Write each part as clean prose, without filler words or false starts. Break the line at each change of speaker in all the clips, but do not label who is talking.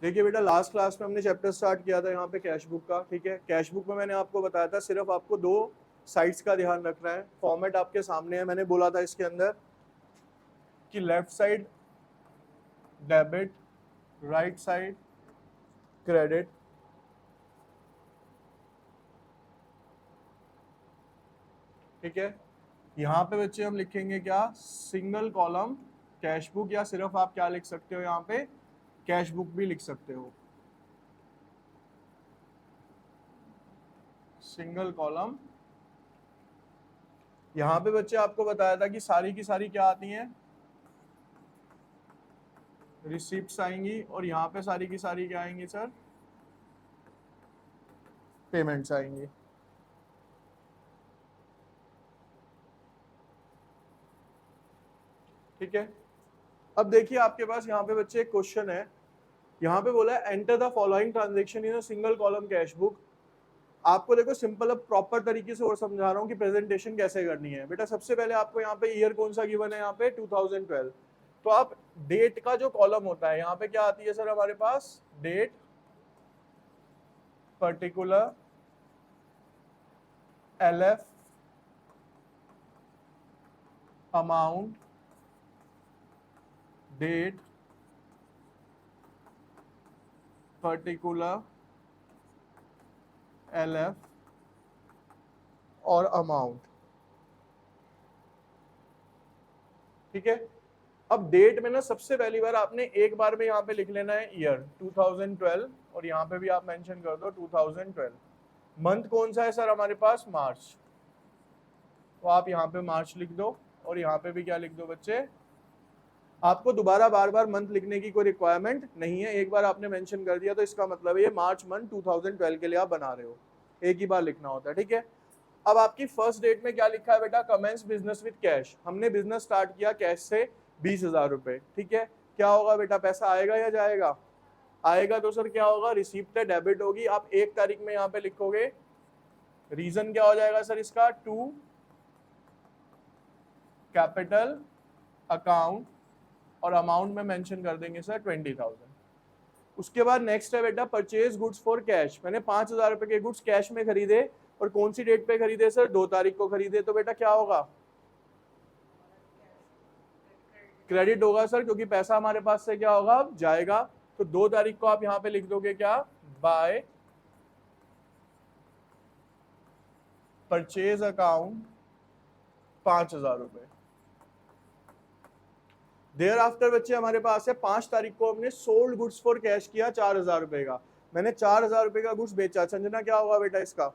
देखिए बेटा, last class में हमने चैप्टर स्टार्ट किया था यहाँ पे कैश बुक का, ठीक है। कैश बुक में मैंने आपको बताया था सिर्फ आपको दो साइड्स का ध्यान रखना है। फॉर्मेट आपके सामने है। मैंने बोला था इसके अंदर कि left side debit, right side credit, ठीक है। यहाँ पे बच्चे हम लिखेंगे क्या, सिंगल कॉलम कैश बुक, या सिर्फ आप क्या लिख सकते हो यहाँ पे, कैश बुक भी लिख सकते हो, सिंगल कॉलम। यहाँ पे बच्चे आपको बताया था कि सारी की सारी क्या आती हैं, रिसिप्ट्स आएंगी, और यहाँ पे सारी की सारी क्या आएंगी सर, पेमेंट्स आएंगी। ठीक है। अब देखिए आपके पास यहाँ पे बच्चे एक क्वेश्चन है। यहाँ पे बोला है enter the following transaction in a single column cash book. आपको देखो सिंपल, अब प्रॉपर तरीके से और समझा रहा हूँ कि प्रेजेंटेशन कैसे करनी है। बेटा सबसे पहले आपको यहाँ पे ईयर कौन सा गिवन है, यहाँ पे 2012। तो आप डेट का जो कॉलम होता है यहाँ पे क्या आती है सर हमारे पास, date, particular, LF, amount, date, particular, LF और अमाउंट। ठीक है। अब डेट में ना सबसे पहली बार आपने एक बार में यहाँ पे लिख लेना है ईयर 2012, और यहाँ पे भी आप मेंशन कर दो 2012। मंथ कौन सा है सर हमारे पास, मार्च, तो आप यहाँ पे मार्च लिख दो, और यहाँ पे भी क्या लिख दो बच्चे। आपको दोबारा बार बार मंथ लिखने की कोई रिक्वायरमेंट नहीं है, एक बार आपने मेंशन कर दिया तो इसका मतलब है ये मार्च मंथ 2012 के लिए आप बना रहे हो, एक ही बार लिखना होता है। ठीक है। अब आपकी फर्स्ट डेट में क्या लिखा है बेटा, कमेंस बिजनेस विद कैश। हमने बिजनेस स्टार्ट किया कैश से 20,000 रुपए। ठीक है। क्या होगा बेटा, पैसा आएगा या जाएगा, आएगा। तो सर क्या होगा, रिसीप्ट है, डेबिट होगी। आप 1 तारीख में यहाँ पे लिखोगे, रीजन क्या हो जाएगा सर इसका, टू कैपिटल अकाउंट, और अमाउंट में मेंशन कर देंगे सर 20,000। उसके बाद नेक्स्ट है बेटा परचेज गुड्स फॉर कैश। मैंने 5,000 रुपए के गुड्स कैश में खरीदे, और कौन सी डेट पे खरीदे सर, 2 तारीख को खरीदे। तो बेटा क्या होगा, क्रेडिट होगा सर, क्योंकि पैसा हमारे पास से क्या होगा, अब जाएगा। तो 2 तारीख को आप यहाँ पे लिख दोगे क्या, बाय परचेज अकाउंट 5,000 रुपए। देयर आफ्टर बच्चे हमारे पास है 5 तारीख को हमने सोल्ड गुड्स फॉर कैश किया 4,000 रुपए का। मैंने 4,000 रुपए का गुड्स बेचा। संजना क्या होगा बेटा इसका,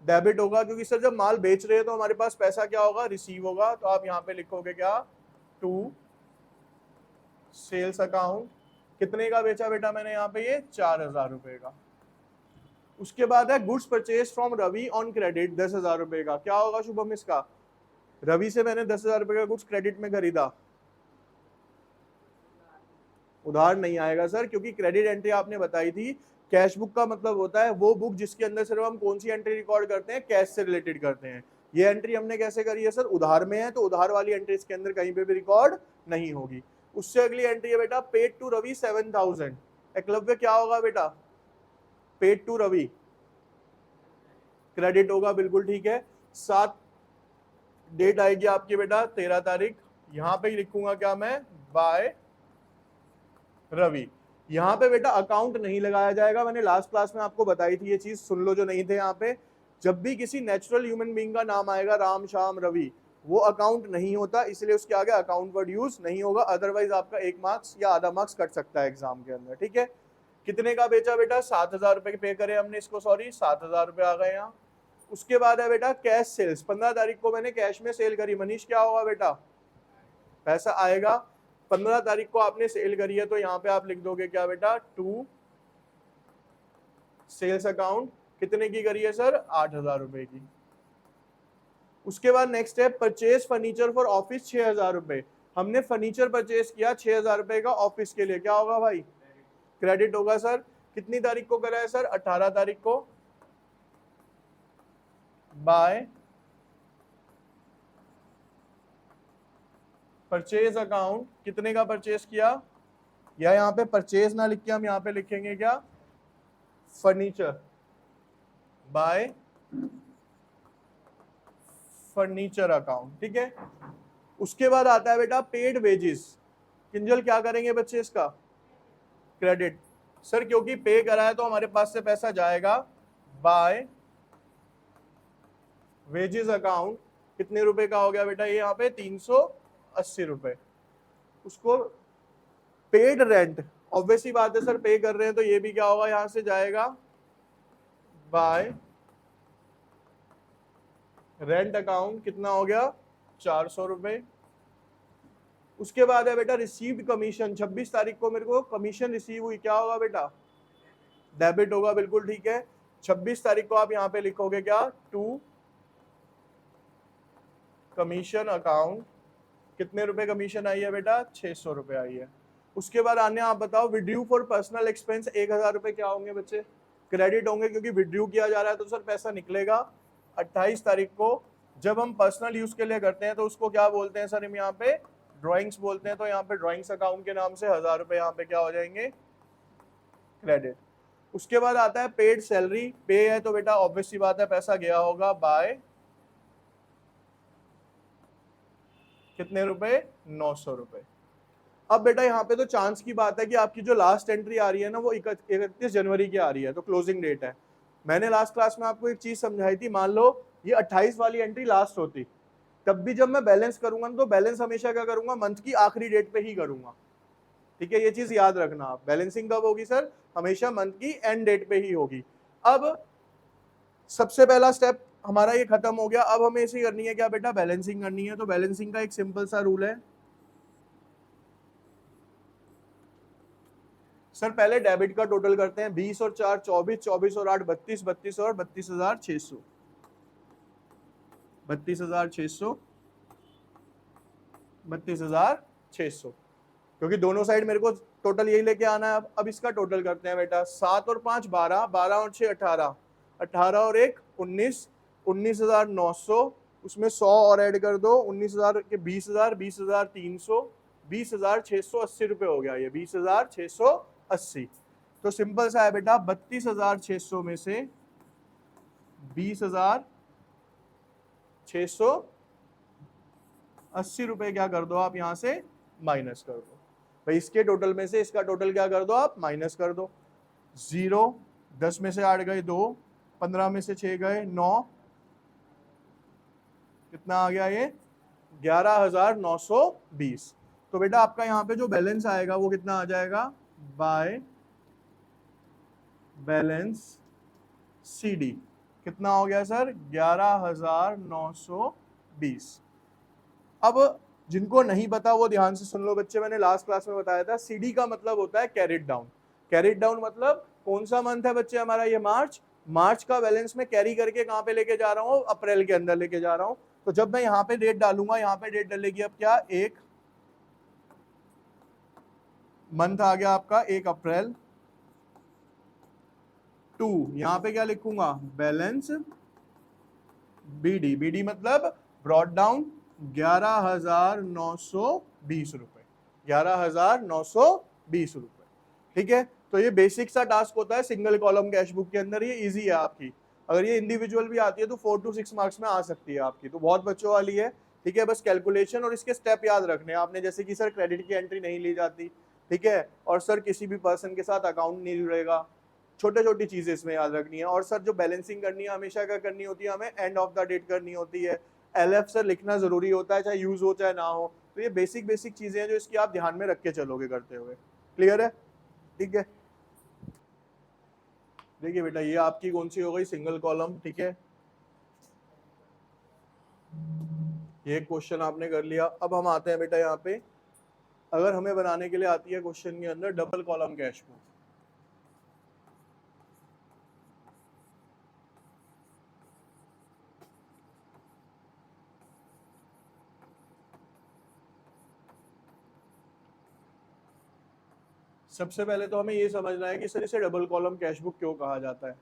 डेबिट होगा, क्योंकि सर जब माल बेच रहे हैं तो हमारे पास पैसा क्या होगा, रिसीव होगा। तो आप यहाँ पे लिखोगे क्या, टू सेल्स अकाउंट। कितने का बेचा बेटा मैंने यहाँ पे, ये 4,000 रुपए का। उसके बाद है goods purchase from Ravi on credit 10,000 रुपए का। क्या होगा शुभम इसका, रवि से मैंने 10,000 रुपए का गुड्स क्रेडिट में खरीदा। उधार नहीं आएगा सर, क्योंकि क्रेडिट एंट्री आपने बताई थी। कैश बुक का मतलब होता है वो बुक जिसके अंदर सिर्फ हम कौन सी एंट्री रिकॉर्ड करते हैं, कैश से रिलेटेड करते हैं। ये एंट्री हमने कैसे करी है सर, उधार में है, तो उधार वाली एंट्री इसके अंदर कहीं पे भी रिकॉर्ड नहीं होगी। उससे अगली एंट्री है बेटा पेड टू रवि 7,000। एकलव्य क्या होगा बेटा, पेड टू रवि, क्रेडिट होगा, बिल्कुल ठीक है। 7 डेट आएगी आपकी बेटा 13 तारीख। यहां पे लिखूंगा क्या मैं, बाय रवि। यहाँ पे बेटा अकाउंट नहीं लगाया जाएगा। मैंने लास्ट क्लास में आपको बताई थी ये चीज, सुन लो जो नहीं थे यहाँ पे। जब भी किसी नेचुरल ह्यूमन बीइंग का नाम आएगा राम श्याम रवि, वो अकाउंट नहीं होता, इसलिए उसके आगे अकाउंट वर्ड यूज नहीं होगा। अदरवाइज आपका 1 मार्क्स या आधा मार्क्स कट सकता है एग्जाम के अंदर। ठीक है। कितने का बेचा बेटा, 7,000 रुपए पे करे हमने इसको, सॉरी 7,000 रुपए आ गए यहाँ। उसके बाद है बेटा कैश सेल्स। 15 तारीख को मैंने कैश में सेल करी। मनीष क्या होगा बेटा, पैसा आएगा। 15 तारीख को आपने सेल करी है, तो यहाँ पे आप लिख दोगे क्या बेटा, टू सेल्स अकाउंट। कितने की करी है सर, 8,000 रुपए की। उसके बाद नेक्स्ट है परचेज फर्नीचर फॉर ऑफिस 6,000 रुपए। हमने फर्नीचर परचेज किया 6,000 रुपए का ऑफिस के लिए। क्या होगा भाई, क्रेडिट होगा सर। कितनी तारीख को करा है सर, 18 तारीख को। बाय परचेज अकाउंट, कितने का परचेज किया, या यहाँ पे परचेज ना लिख के हम यहाँ पे लिखेंगे क्या, फर्नीचर, बाय फर्नीचर अकाउंट, ठीक है। उसके बाद आता है बेटा पेड वेजेस। किंजल क्या करेंगे बच्चे इसका, क्रेडिट। सर क्योंकि पे करा है तो हमारे पास से पैसा जाएगा बाय वेजेस अकाउंट। कितने रुपए का हो गया बेटा ये यहाँ पे 380 रुपए। उसको पेड रेंट, ऑब्वियसली बात है सर पे कर रहे हैं तो ये भी क्या होगा, यहां से जाएगा बाय रेंट अकाउंट। कितना हो गया 400 रुपए। उसके बाद है बेटा रिसीव्ड कमीशन। 26 तारीख को मेरे को कमीशन रिसीव हुई, क्या होगा बेटा, डेबिट होगा, बिल्कुल ठीक है। 26 तारीख को आप यहाँ पे लिखोगे क्या, टू कमीशन अकाउंट। कितने रुपए कमीशन आई है बेटा, 600 रुपए आई है। उसके बाद आने आप बताओ विड्रू फॉर पर्सनल एक्सपेंस 1000 रुपए क्या होंगे बच्चे, क्रेडिट होंगे, क्योंकि विड्रू किया जा रहा है तो सर पैसा निकलेगा। 28 तारीख को जब हम पर्सनल यूज के लिए करते हैं तो उसको क्या बोलते हैं सर, हम यहाँ पे ड्राइंग्स बोलते हैं, तो यहाँ पे ड्राइंग्स अकाउंट के नाम से 1000 रुपए यहाँ पे क्या हो जाएंगे, क्रेडिट। उसके बाद आता है पेड सैलरी। पे है तो बेटा ऑब्वियसली बात है पैसा गया होगा बाय कितने रुपए, 900 रुपए। अब बेटा यहाँ पे तो चांस की बात है कि आपकी जो लास्ट एंट्री आ रही है ना वो 31 जनवरी की आ रही है, तो क्लोजिंग डेट है। मैंने लास्ट क्लास में आपको एक चीज समझाई थी, मान लो ये 28 वाली एंट्री लास्ट होती, तब भी जब मैं बैलेंस करूंगा तो बैलेंस हमेशा क्या करूंगा, मंथ की आखिरी डेट पे ही करूंगा, ठीक है। ये चीज याद रखना आप, बैलेंसिंग कब होगी सर, हमेशा मंथ की एंड डेट पे ही होगी। अब सबसे पहला स्टेप हमारा ये खत्म हो गया। अब हमें इसे करनी है क्या बेटा, बैलेंसिंग करनी है। तो बैलेंसिंग का एक सिंपल सा रूल है सर, पहले डेबिट का टोटल करते हैं, 20 और 4 24, 24 और 8 32, 32 और 32,600, 32,600, 32,600, क्योंकि दोनों साइड मेरे को टोटल यही लेके आना है। अब इसका टोटल करते हैं बेटा, 7 और 5 12, 12 और 6 18, 18 और 1 19, 19,900, उसमें 100 और ऐड कर दो, 19,000 के 20,000, 20,300, 20,680 रुपए हो गया ये, 20,680। तो सिंपल सा है बेटा, 32,600 में से 20,680 रुपए क्या कर दो आप यहां से माइनस कर दो भाई। इसके टोटल में से इसका टोटल क्या कर दो आप, माइनस कर दो। 0, 10 में से 8 गए 2, 15 में से 6 गए 9, कितना आ गया ये 11,920। तो बेटा आपका यहाँ पे जो बैलेंस आएगा वो कितना आ जाएगा, बाय बैलेंस CD कितना हो गया सर, 11,920। अब जिनको नहीं पता वो ध्यान से सुन लो बच्चे, मैंने लास्ट क्लास में बताया था CD का मतलब होता है कैरिड डाउन। कैरिड डाउन मतलब कौन सा मंथ है बच्चे हमारा, ये मार्च। मार्च का बैलेंस में कैरी करके कहां पे लेके जा रहा हूं, अप्रैल के अंदर लेके जा रहा हूं। तो जब मैं यहाँ पे डेट डालूंगा, यहाँ पे डेट डलेगी अब क्या, 1 मंथ आ गया आपका 1 अप्रैल। 2 यहाँ पे क्या लिखूंगा, बैलेंस BD। BD मतलब ब्रॉड डाउन 11,920 रुपए, 11,920 रुपए, ठीक है। तो ये बेसिक सा टास्क होता है सिंगल कॉलम कैश बुक के अंदर, ये इजी है आपकी। अगर ये इंडिविजुअल भी आती है तो 4 to 6 मार्क्स में आ सकती है आपकी, तो बहुत बच्चों वाली है, ठीक है। बस कैलकुलेशन और इसके स्टेप याद रखने हैं आपने, जैसे कि सर क्रेडिट की एंट्री नहीं ली जाती, ठीक है, और सर किसी भी पर्सन के साथ अकाउंट नहीं जुड़ेगा, छोटे छोटी चीजें इसमें याद रखनी है। और सर जो बैलेंसिंग करनी है हमेशा क्या करनी होती है, हमें एंड ऑफ द डेट करनी होती है। LF सर लिखना जरूरी होता है, चाहे यूज हो चाहे ना हो। तो ये बेसिक बेसिक चीजें हैं जो इसकी आप ध्यान में रख के चलोगे करते हुए, क्लियर है, ठीक है। देखिए बेटा ये आपकी कौन सी हो गई, सिंगल कॉलम, ठीक है। ये क्वेश्चन आपने कर लिया। अब हम आते हैं बेटा यहाँ पे, अगर हमें बनाने के लिए आती है क्वेश्चन के अंदर डबल कॉलम कैश बुक। सबसे पहले तो हमें ये समझना है कि सर इसे डबल कॉलम कैश बुक क्यों कहा जाता है।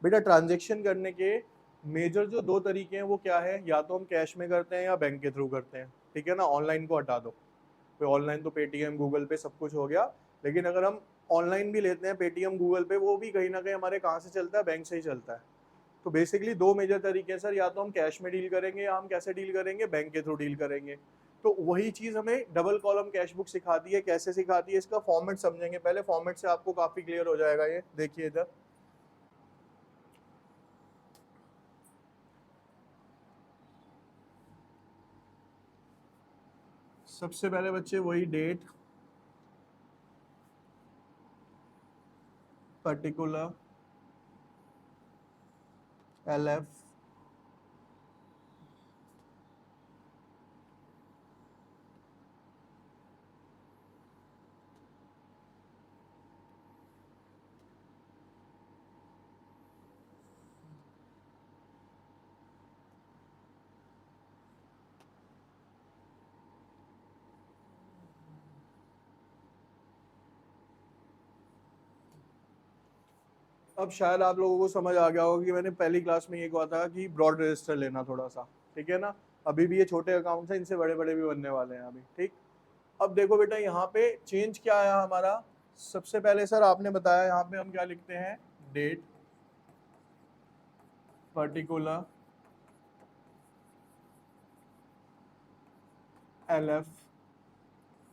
बेटा ट्रांजैक्शन करने के मेजर जो 2 तरीके हैं वो क्या है, या तो हम कैश में करते हैं या बैंक के थ्रू करते हैं, ठीक है ना। ऑनलाइन को हटा दो, तो ऑनलाइन तो पेटीएम गूगल पे सब कुछ हो गया, लेकिन अगर हम ऑनलाइन भी लेते हैं पेटीएम गूगल पे, वो भी कहीं ना कहीं हमारे कहाँ से चलता है, बैंक से ही चलता है। तो बेसिकली दो मेजर तरीके हैं सर, या तो हम कैश में डील करेंगे या हम कैसे डील करेंगे, बैंक के थ्रू डील करेंगे। तो वही चीज हमें डबल कॉलम कैश बुक सिखाती है। कैसे सिखाती है, इसका फॉर्मेट समझेंगे पहले, फॉर्मेट से आपको काफी क्लियर हो जाएगा। ये देखिए इधर, सबसे पहले बच्चे वही डेट, पर्टिकुलर, LF, अब शायद आप लोगों को समझ आ गया होगा कि मैंने पहली क्लास में ये कहा था कि ब्रॉड रजिस्टर लेना थोड़ा सा, ठीक है ना। अभी भी ये छोटे अकाउंट्स हैं, इनसे बड़े बड़े भी बनने वाले हैं अभी, ठीक। अब देखो बेटा, यहाँ पे चेंज क्या आया हमारा। सबसे पहले सर आपने बताया, यहाँ पे हम क्या लिखते हैं, डेट, पर्टिकुलर, LF,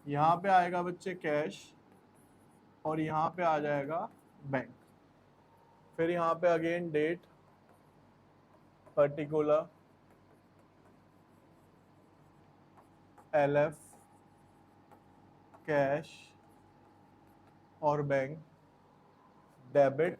यहाँ पे आएगा बच्चे कैश, और यहाँ पे आ जाएगा बैंक। फिर यहाँ पे again date, particular, LF, cash और बैंक, डेबिट,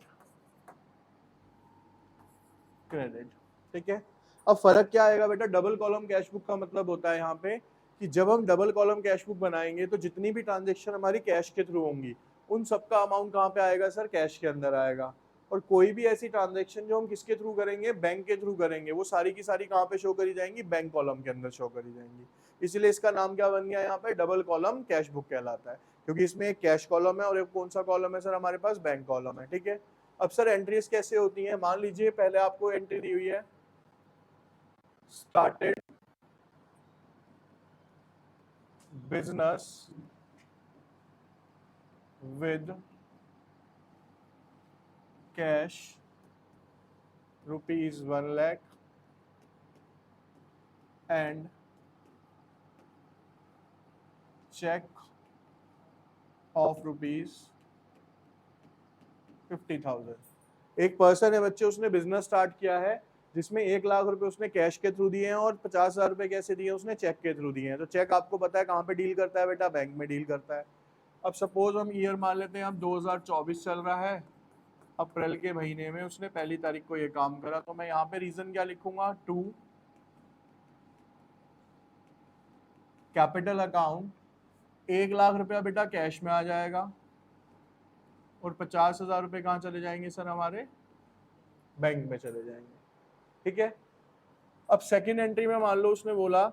क्रेडिट, ठीक है। अब फर्क क्या आएगा बेटा, डबल कॉलम कैश बुक का मतलब होता है यहाँ पे कि जब हम डबल कॉलम कैश बुक बनाएंगे तो जितनी भी ट्रांजेक्शन हमारी कैश के थ्रू होंगी, उन सबका अमाउंट कहाँ पे आएगा सर, कैश के अंदर आएगा। और कोई भी ऐसी ट्रांजेक्शन जो हम किसके थ्रू करेंगे, बैंक के थ्रू करेंगे, वो सारी की सारी कहाँ पे शो करी जाएंगी, बैंक कॉलम के अंदर शो करी जाएंगी। इसलिए इसका नाम क्या बन गया यहाँ पे, डबल कॉलम कैश बुक कहलाता है, क्योंकि इसमें एक कैश कॉलम है और एक कौन सा कॉलम है सर, हमारे पास बैंक कॉलम है, ठीक है। अब सर एंट्रीज कैसे होती हैं, मान लीजिए पहले आपको एंट्री दी हुई है, started business with cash ₹1 lakh and cheque of ₹50,000। एक पर्सन है बच्चे, उसने बिजनेस स्टार्ट किया है जिसमें 1 लाख रुपए उसने कैश के थ्रू दिए हैं और 50,000 रुपए कैसे दिए, उसने चेक के थ्रू दिए हैं। तो चेक आपको पता है कहाँ पे डील करता है बेटा, बैंक में डील करता है। अब सपोज हम ईयर मान लेते हैं, अब 2024 चल रहा है, अप्रैल के महीने में उसने 1 तारीख को ये काम करा। तो मैं यहाँ पे रीजन क्या लिखूंगा, टू कैपिटल अकाउंट, 1 लाख रुपया बेटा कैश में आ जाएगा और 50,000 रुपए कहाँ चले जाएंगे सर, हमारे बैंक में चले जाएंगे, ठीक है। अब सेकेंड एंट्री में मान लो उसने बोला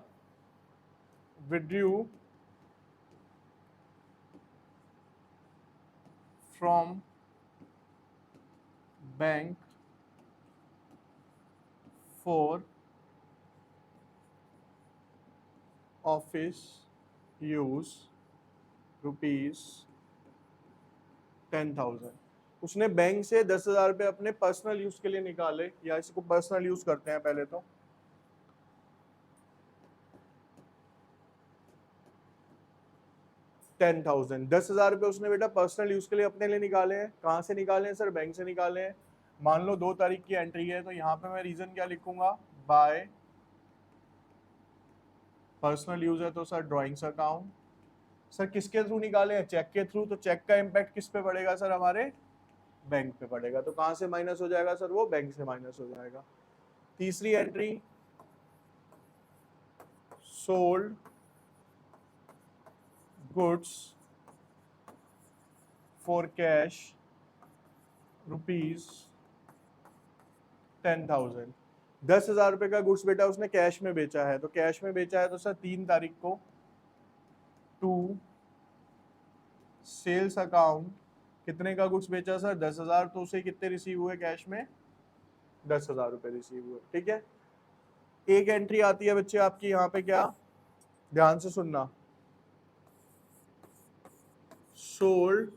withdrew from bank for office use ₹10,000। उसने बैंक से 10,000 रुपए अपने पर्सनल यूज के लिए निकाले, या इसको पर्सनल यूज करते हैं पहले तो। ₹10,000 रुपए उसने बेटा पर्सनल यूज के लिए अपने लिए निकाले हैं। कहाँ से निकाले हैं सर, बैंक से निकाले हैं। मान लो 2 तारीख की एंट्री है, तो यहाँ पे मैं रीजन क्या लिखूंगा, बाय पर्सनल यूज है तो सर ड्रॉइंग्स अकाउंट। सर किसके थ्रू निकाले हैं, चेक के थ्रू, तो चेक का इम्पैक्ट किस पे पड़ेगा सर, हमारे बैंक पे पड़ेगा। तो कहाँ से माइनस हो जाएगा सर, वो बैंक से माइनस हो जाएगा। तीसरी entry, sold goods for cash ₹10,000। 10,000 रुपए का गुड्स बेटा उसने कैश में बेचा है, तो कैश में बेचा है तो सर 3 तारीख को टू सेल्स अकाउंट, कितने का गुड्स बेचा सर, 10,000, तो उसे कितने रिसीव हुए कैश में, 10,000 रुपए रिसीव हुए, ठीक है। एक एंट्री आती है बच्चे आपकी यहाँ पे, क्या, ध्यान से सुनना, sold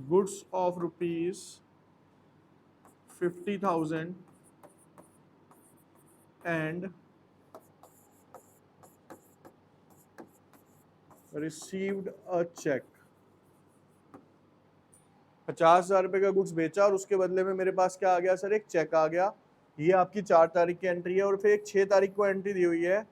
goods of rupees 50,000 and received a check। 50,000 रुपए का गुड्स बेचा और उसके बदले में मेरे पास क्या आ गया सर, एक चेक आ गया। ये आपकी 4 तारीख की एंट्री है। और फिर एक 6 तारीख को एंट्री दी हुई है